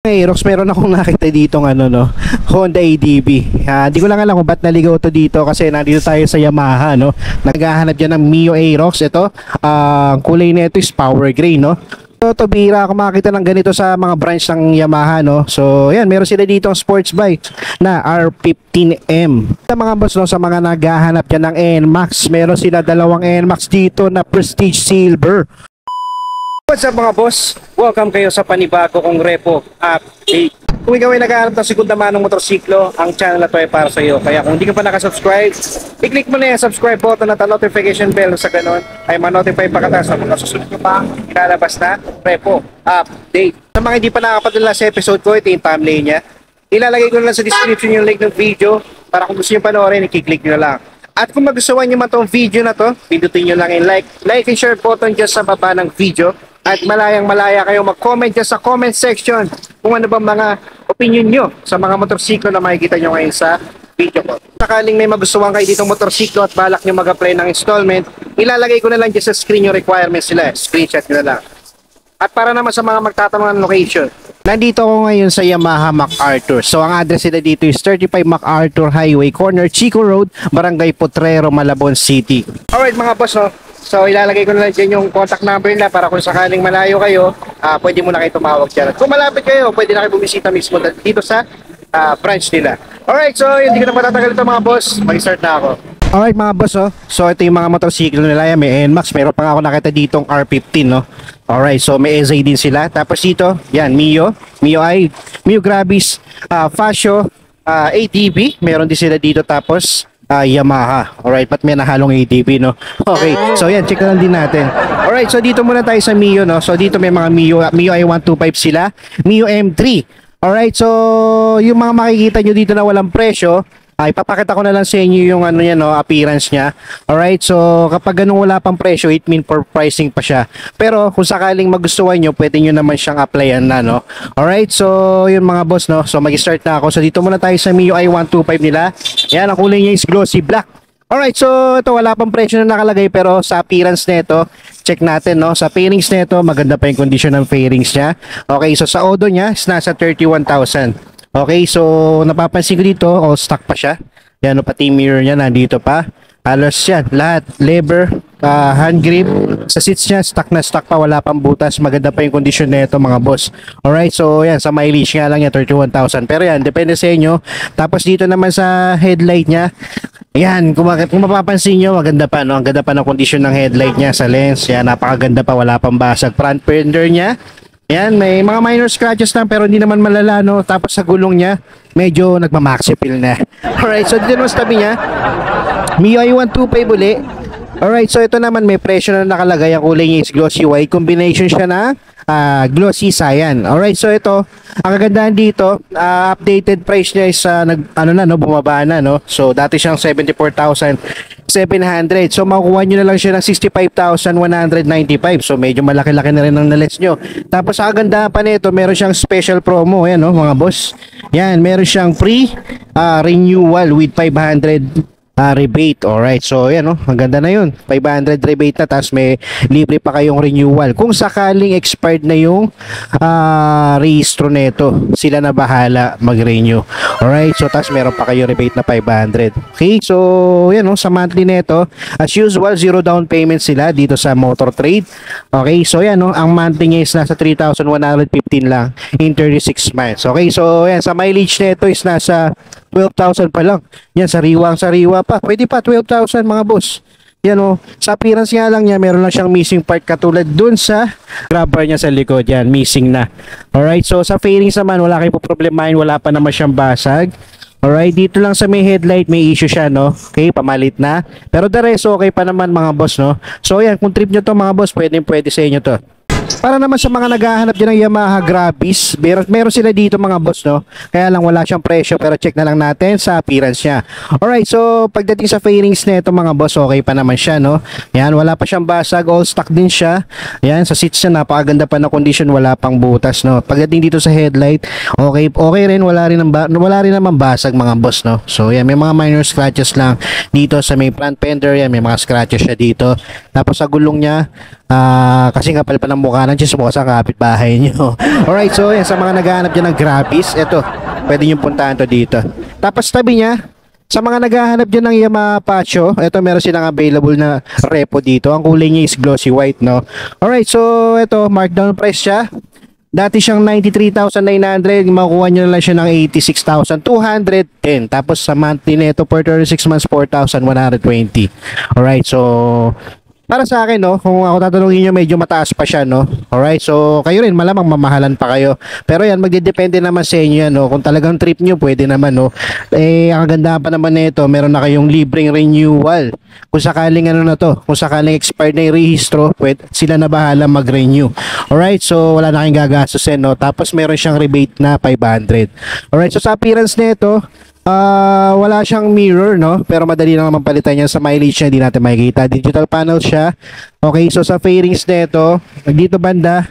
Aerox, meron akong nakita dito ng Honda ADV. Di ko lang alam kung ba't naligaw to dito kasi nandito tayo sa Yamaha, no? Naghahanap dyan ng Mio Aerox. Ito, ang kulay nito is power gray, no? So, bihira ako makakita ng ganito sa mga branch ng Yamaha, no? So, yan, meron sila dito ang sports bike na R15M. Sa mga boss, no, sa mga naghahanap dyan ng NMAX, meron sila dalawang NMAX dito na Prestige Silver. What's up mga boss? Welcome kayo sa panibago kong repo update. Kung ikaw ay naghahanap ng segunda manong motorsiklo, ang channel na to ay para sa iyo. Kaya kung hindi ka pa nakasubscribe, i-click mo na yung subscribe button at ang notification bell sa ganun ay ma-notify pa ka sa mga susunod ko pa ilalabas na repo update. Sa mga hindi pa nakapadala sa episode ko, ito yung thumbnail niya. Ilalagay ko na lang sa description yung link ng video para kung gusto nyo panoorin, i-click nyo na lang. At kung magustuhan nyo man tong video na to, pindutin nyo lang yung like and share button dyan sa baba ng video. At malayang-malaya kayo mag-comment dyan sa comment section kung ano ba mga opinion nyo sa mga motorsiklo na makikita nyo ngayon sa video ko. Sakaling may magustuhan kayo ditong motorsiklo at balak nyo mag-apply ng installment, ilalagay ko na lang dyan sa screen yung requirements nila. Screenshot nyo na lang. At para naman sa mga magtatanong ng location, nandito ako ngayon sa Yamaha MacArthur. So ang address nila dito is 35 MacArthur Highway, corner Chico Road, Barangay Potrero, Malabon City. Alright mga boss, no? So ilalagay ko na lang dyan yung contact number nila para kung sakaling malayo kayo, pwede mo na kayo tumawag dyan. Kung malapit kayo, pwede na kayo bumisita mismo dito sa branch nila. Alright, so hindi ko na patatagal ito mga boss, mag-start na ako. Alright mga boss, oh. So ito yung mga motorsiklo nila, may NMAX, meron pa nga ako nakita ditong R15, no? Alright, so may SI din sila. Tapos dito, yan, Mio Gravis, Fascio, ATV, meron din sila dito. Tapos Yamaha. Alright, ba't may nahalong ATV, no? Okay, so yan, check na lang din natin. Alright, so dito muna tayo sa Mio, no? So dito may mga Mio i125 sila, Mio M3. Alright, so yung mga makikita nyo dito na walang presyo, ipapakita ko na lang sa inyo yung ano niya, no, appearance niya. Alright, so kapag ganun wala pang presyo, it mean for pricing pa siya. Pero kung sakaling magustuhan nyo, pwede nyo naman siyang applyan na, no. Alright, so yun mga boss, no. So mag-start na ako. So dito muna tayo sa Mio i125 nila. Yan, ang kulay niya is glossy black. Alright, so ito wala pang presyo na nakalagay pero sa appearance nito, check natin, no. Sa fairings nito, maganda pa yung condition ng fairings niya. Okay, so sa odo niya is nasa 31,000. Okay, so napapansin ko dito, all stock pa siya. Yan, no, pati mirror niya nandito pa. Halos yan, lahat, lever, hand grip. Sa seats niya, stock na stock pa, wala pang butas. Maganda pa yung condition nito mga boss. Alright, so yan, sa mileage nga lang yan, 31,000. Pero yan, depende sa inyo. Tapos dito naman sa headlight niya, ayan, kung mapapansin nyo, maganda pa, no? Ang ganda pa ng condition ng headlight niya sa lens. Yan, napakaganda pa, wala pang basag. Front fender niya, yan, may mga minor scratches lang pero hindi naman malala, no? Tapos sa gulong niya, medyo nagmamaxi feel na. Alright, so dito naman sa tabi niya, Mio i125 uli. Alright, so ito naman may presyo na nakalagay. Ang kulay niya is glossy white. Combination siya na glossy cyan. Alright, so ito, ang kagandahan dito, updated price niya is bumaba na, no? So dati siyang 74,700. So makukuha nyo na lang siya ng 65,195. So medyo malaki-laki na rin ang nalets nyo. Tapos ang kagandahan pa nito, meron siyang special promo. Ayan, no, mga boss. Yan, meron siyang free renewal with 500 rebate. Alright, so yan, no, ang ganda na yun, 500 rebate na, tapos may libre pa kayong renewal kung sakaling expired na yung rehistro neto, sila na bahala mag-renew. Alright, so tapos meron pa kayong rebate na 500. Okay, so yan, no, sa monthly neto, as usual, zero down payment sila dito sa Motor Trade. Okay, so yan, no, ang monthly niya is nasa 3,115 lang in 36 months. Okay, so yan, sa mileage neto is nasa 12,000 pa lang. Yan, sariwa pa. Pwede pa 12,000 mga boss. Yan, o. Sa appearance nga lang niya, meron lang siyang missing part katulad dun sa grab bar niya sa likod. Yan, missing na. Alright, so sa fairings naman, wala kayo po problemahin. Wala pa naman siyang basag. Alright, dito lang sa may headlight, may issue siya, no? Okay, pamalit na. Pero the rest, okay pa naman mga boss, no? So yan, kung trip nyo to mga boss, pwede sa inyo to. Para naman sa mga naghahanap din ng Yamaha Gravis, meron sila dito mga boss, no? Kaya lang wala siyang presyo pero check na lang natin sa appearance niya. Alright, so pagdating sa fairings nito mga boss, okay pa naman siya, no? Yan, wala pa siyang basag, all stock din siya. Yan, sa seats niya, napakaganda pa na condition, wala pang butas, no? Pagdating dito sa headlight, okay rin, wala rin naman basag mga boss, no? So yan, may mga minor scratches lang dito sa may front fender, yan, may mga scratches siya dito. Tapos sa gulong niya, Kasi kapal pa ng mukha ng chismosa kapitbahay nyo. Alright, so yan, sa mga naghahanap dyan ng Grabis, eto, pwede nyo puntahan to dito. Tapos tabi niya, sa mga naghahanap dyan ng Yamaha Pacho, ito meron silang available na repo dito. Ang kulay niya is glossy white, no? Alright, so ito, markdown price siya. Dati siyang 93,900, makukuha nyo na lang siya ng 86,210. Tapos sa monthly nito for 36 months, 4,120. Alright, so para sa akin, no, kung ako tatanungin nyo, medyo mataas pa siya, no? Alright, so kayo rin, malamang mamahalan pa kayo. Pero yan, magdedepende naman sa inyo, yan, no? Kung talagang trip nyo, pwede naman, no? Ang ganda pa naman nito, meron na kayong libreng renewal. Kung sakaling ano na to, kung sakaling expired na yung rehistro, pwede, sila na bahala mag-renew. Alright, so wala na kayong gagastusin, no? Tapos meron siyang rebate na 500. Alright, so sa appearance nito, wala siyang mirror, no? Pero madali lang naman palitan yan. Sa mileage niya, hindi natin makikita. Digital panel siya. Okay, so sa fairings nito, dito banda,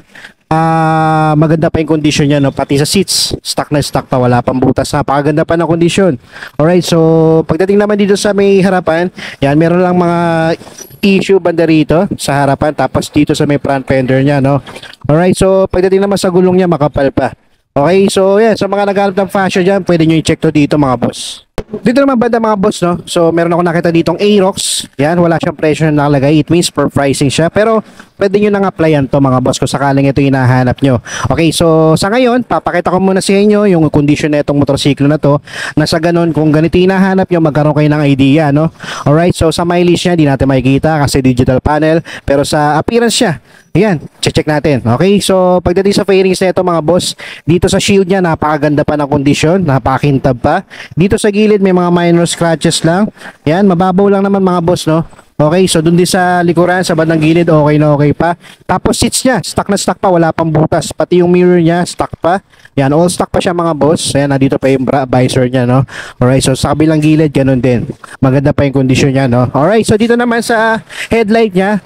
maganda pa yung condition niya, no? Pati sa seats, stock na stock pa, wala pang butas. Napakaganda pa ng condition. Alright, so pagdating naman dito sa may harapan, yan, meron lang mga issue banda rito sa harapan. Tapos dito sa may front fender niya, no? Alright, so pagdating naman sa gulong niya, makapal pa. Okay, so yan, sa mga naghanap ng fashion dyan, pwede nyo i-check to dito mga boss. Dito naman banda mga boss, no? So meron ako nakita ditong Aerox. Yan, wala siyang presyo na nakalagay. It means per pricing siya. Pero pwede nyo nang applyan to mga boss kung sakaling ito hinahanap nyo. Okay, so sa ngayon, papakita ko muna sa inyo yung condition na itong motorsiklo na to. Na sa ganun, kung ganito hinahanap nyo, magkaroon kayo ng idea, no? Alright, so sa mileage niya, di natin makikita kasi digital panel. Pero sa appearance siya, ayan, check natin. Okay, so pagdating sa fairings na ito mga boss, dito sa shield niya, napakaganda pa ng kondisyon, napakakintab pa. Dito sa gilid, may mga minor scratches lang. Yan, mababaw lang naman mga boss, no? Okay, so dun din sa likuran, sa bandang gilid, okay na okay pa. Tapos seats niya, stock na stock pa, wala pang butas. Pati yung mirror niya, stock pa. Yan, all stock pa siya mga boss. Ayan, nandito pa yung visor niya, no? Alright, so sa kabilang gilid, ganun din. Maganda pa yung kondisyon niya, no? Alright, so dito naman sa headlight niya,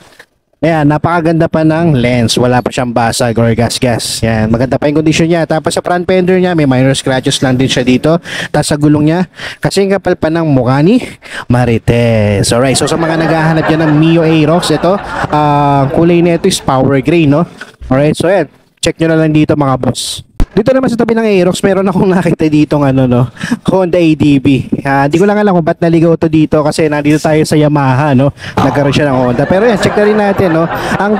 ayan, napakaganda pa ng lens. Wala pa siyang basag or gas-gas. Ayan, maganda pa yung condition niya. Tapos sa front fender niya, may minor scratches lang din siya dito. Tapos sa gulong niya, kasi kapal pa ng mukha ni Marites. Alright, so sa mga naghahanap dyan ng Mio Aerox, ito, kulay nito is power gray, no? Alright, so ayan, check nyo na lang dito mga boss. Dito naman sa tabi ng Aerox, meron akong nakita dito ng ano, no, Honda ADB. Di ko lang alam kung ba't naligaw to dito kasi nandito tayo sa Yamaha, no. Nagkaroon siya ng Honda. Pero yan, check na rin natin, no. Ang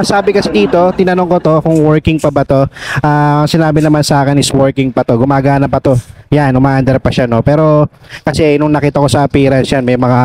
sabi kasi dito, tinanong ko to kung working pa ba to. Sinabi naman sa akin is working pa to. Gumagana pa to. Yan, umaandar pa siya, no. Pero kasi nung nakita ko sa appearance yan, may mga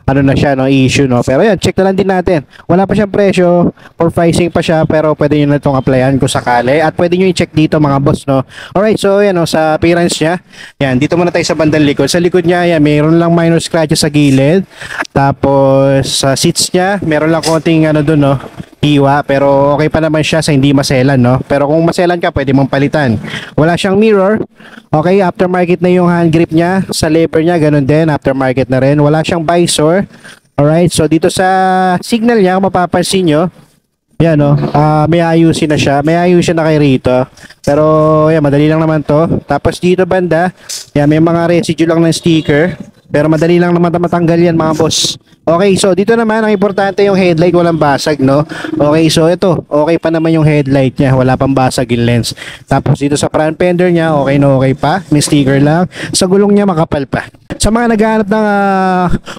ano na siya, no, issue, no. Pero yan, check na lang din natin. Wala pa siyang presyo, for pricing pa siya, pero pwede niyo na itong applyan kung sakali. At pwede niyo i-check dito mga boss, no. Alright, so yan, no, sa appearance niya. Yan, dito muna tayo sa bandang likod. Sa likod niya, yan, mayroon lang minor scratches sa gilid. Tapos sa seats niya, meron lang konting ano doon, no, hiwa, pero okay pa naman siya sa hindi maselan, no. Pero kung maselan ka, pwede mong palitan. Wala siyang mirror. Okay, aftermarket na yung hand grip niya. Sa lever niya, ganun din, aftermarket na rin. Wala siyang visor. Alright, so dito sa signal niya, kung mapapansin nyo, yan, no, may ayusin na siya. May ayusin na kay rito. Pero yan, madali lang naman to. Tapos dito banda, yan, may mga residue lang ng sticker. Pero madali lang naman matanggal yan mga boss. Okay, so dito naman ang importante yung headlight, walang basag, no? Okay, so ito, okay pa naman yung headlight niya, wala pang basag yung lens. Tapos dito sa front fender niya, okay na okay pa, may sticker lang. Sa gulong niya, makapal pa. Sa mga naghahanap ng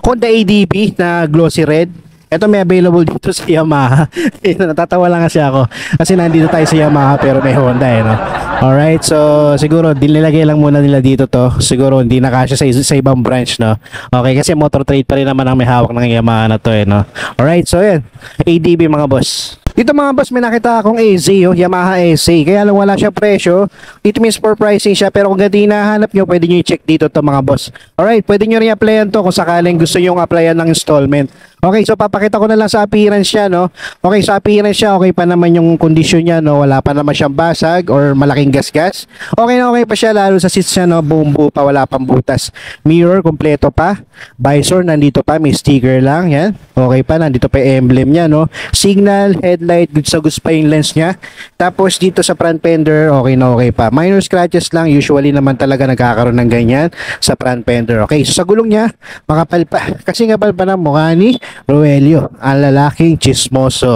Honda ADB na glossy red, ito may available dito sa Yamaha. Natatawa lang kasi ako kasi nandito tayo sa Yamaha pero may Honda, no? Alright, so siguro dinilagay lang muna nila dito to. Siguro hindi na kasya sa ibang branch, no? Okay, kasi motor trade pa rin naman ang may hawak ng Yamaha na to, no? Alright, so yan, ADB mga boss. Dito mga boss, may nakita akong AZ, Yamaha AZ. Kaya lang wala siya presyo. It means for pricing siya. Pero kung ganito hinahanap nyo, pwede nyo i-check dito to mga boss. Alright, pwede nyo rin applyan to kung sakaling gusto nyo applyan ng installment. Okay, so papakita ko na lang sa appearance siya, no? Okay, sa appearance siya, okay pa naman yung condition niya, no? Wala pa naman siyang basag or malaking gas-gas. Okay na okay pa siya, lalo sa seats niya, no? Buo pa, wala pang butas. Mirror, kompleto pa. Visor, nandito pa, may sticker lang, yan. Okay pa, nandito pa yung emblem niya, no? Signal, headlight, good sa goods pa yung lens niya. Tapos dito sa front fender, okay na okay pa. Minor scratches lang, usually naman talaga nagkakaroon ng ganyan sa front fender. Okay, so sa gulong niya, makapal pa. Kasi kapal pa ng mukha ni Roelio, ang lalaking chismoso.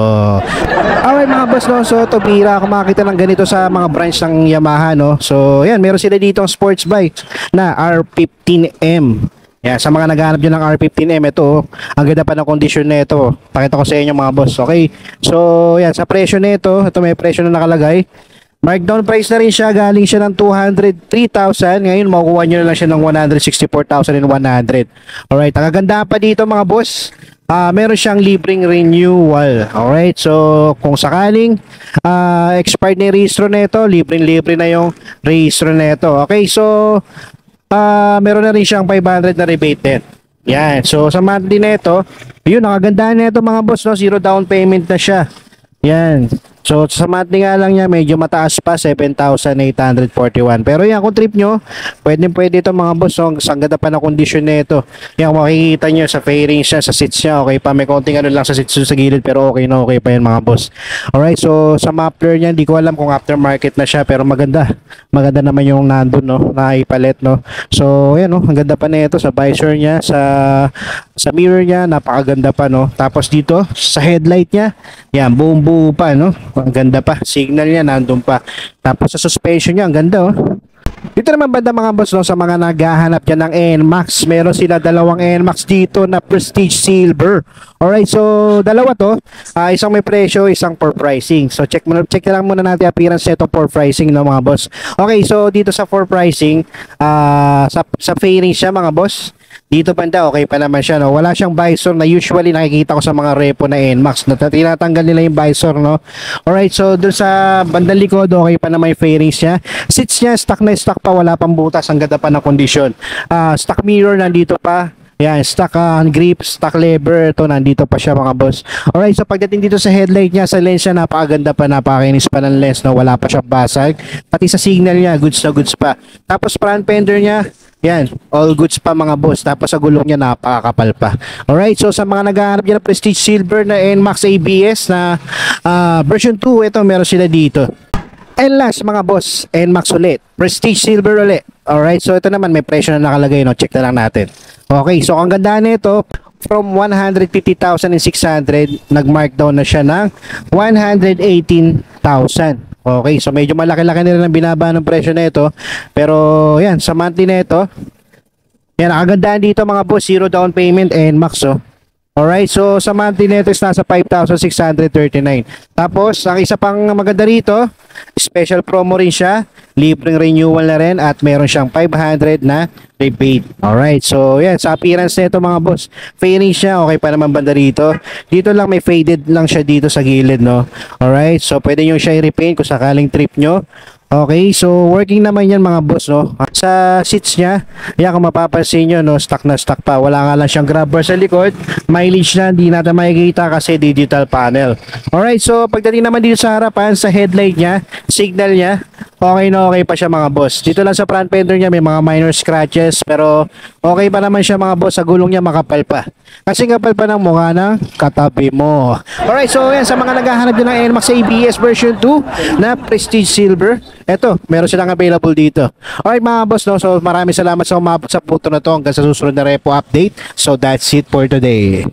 Alright mga boss, no? So ito bira ako makakita ng ganito sa mga branch ng Yamaha, no? So yan, meron sila dito ang sports bike na R15M. Yan, sa mga naghahanap dyan ng R15M, ito, ang ganda pa ng condition na ito. Pakita ko sa inyo mga boss, okay? So, yan, sa presyo na ito may presyo na nakalagay. Markdown price na rin siya, galing siya ng 203,000. Ngayon, makukuha nyo na lang siya ng 164,100. Alright, ang ganda pa dito mga boss. Meron siyang libreng renewal. Alright, so kung sakaling expired na yung registro na ito, libreng-libre na yung registro na ito. Okay, so meron na rin siyang 500 na rebate din. Yan. So, sa monthly na ito, yun, nakagandaan na ito mga boss, no? Zero down payment na siya. Yan. So, sa monthly nga lang niya, medyo mataas pa, 7,841. Pero yan, kung trip nyo, pwede ito mga boss. So, ang ganda pa na kondisyon na ito. Yan, makikita nyo sa fairings niya, sa seats niya, okay pa. May konting ano lang sa seats sa gilid, pero okay na okay pa yan mga boss. Alright, so sa muffler niya, hindi ko alam kung aftermarket na siya, pero maganda. Maganda naman yung nandun, no? Na ipalit, no? So, yan, no? Ang ganda pa na ito sa visor niya, sa mirror niya, napakaganda pa, no? Tapos dito, sa headlight niya, yan, buo pa, no? Ang ganda pa. Signal niya, nandun pa. Tapos sa suspension niya, ang ganda, oh. Dito naman banda mga boss, no, sa mga naghahanap dyan ng NMAX, meron sila dalawang NMAX dito na Prestige Silver. Alright, so dalawa to, isang may presyo, isang for pricing. So check na lang muna natin appearance nito for pricing, no mga boss. Okay, so dito sa for pricing, sa fairing siya mga boss. Dito banda, okay pa naman siya, no? Wala siyang visor na usually nakikita ko sa mga repo na NMAX. Tinatanggal nila yung visor, no? Alright, so doon sa bandang likod, okay pa naman yung fairings niya. Seats niya, stock na stock pa, wala pang butas, ang ganda pa ng kondisyon. Stock mirror, nandito pa. Yan, stock grip, stock lever, ito nandito pa siya mga boss. Alright, so pagdating dito sa headlight niya, sa lens niya, napakaganda pa, napakakinis pa ng lens, no? Wala pa siyang basag. Pati sa signal niya, goods na goods pa. Tapos front fender niya, yan, all goods pa mga boss. Tapos sa gulong niya, napakakapal pa. Alright, so sa mga naghahanap niya ng Prestige Silver na NMAX ABS na version 2, ito meron sila dito. And last mga boss, NMAX ulit, Prestige Silver ulit. Alright, so ito naman may presyo na nakalagay, no? Check na lang natin. Okay, so ang ganda nito, from 150,600, nag-markdown na siya ng 118,000. Okay, so medyo malaki-laki nila ng binaba ng presyo na ito. Pero yan, sa monthly na ito, yan, nakagandaan dito mga boss, zero down payment and max, oh. Alright, so sa monthly na ito is nasa 5,639. Tapos, ang isa pang maganda rito, special promo rin siya, libreng renewal na rin, at meron siyang 500 na rebate. Alright, so yan, sa appearance na ito mga boss, fairing siya, okay pa naman banda rito. Dito lang may faded lang siya dito sa gilid, no? Alright, so pwede nyo siya i-repaint kung sakaling trip nyo. Okay, so working naman yan mga boss, no? Sa seats niya, yan kung mapapansin nyo, no, stock na stock pa. Wala nga lang siyang grabber sa likod. Mileage na, hindi natin makikita kasi digital panel. Alright, so pagdating naman dito sa harapan, sa headlight niya, signal niya, okay na okay pa siya mga boss. Dito lang sa front fender niya, may mga minor scratches, pero okay pa naman siya mga boss. Sa gulong niya, makapal pa. Kasi kapal pa ng mukha ng katabi mo. Alright, so yan, sa mga naghahanap din ng NMAX ABS version 2 na Prestige Silver, eto, meron silang available dito. Alright mga boss, no? So maraming salamat sa umabot sa punto na to hanggang sa susunod na repo update. So that's it for today.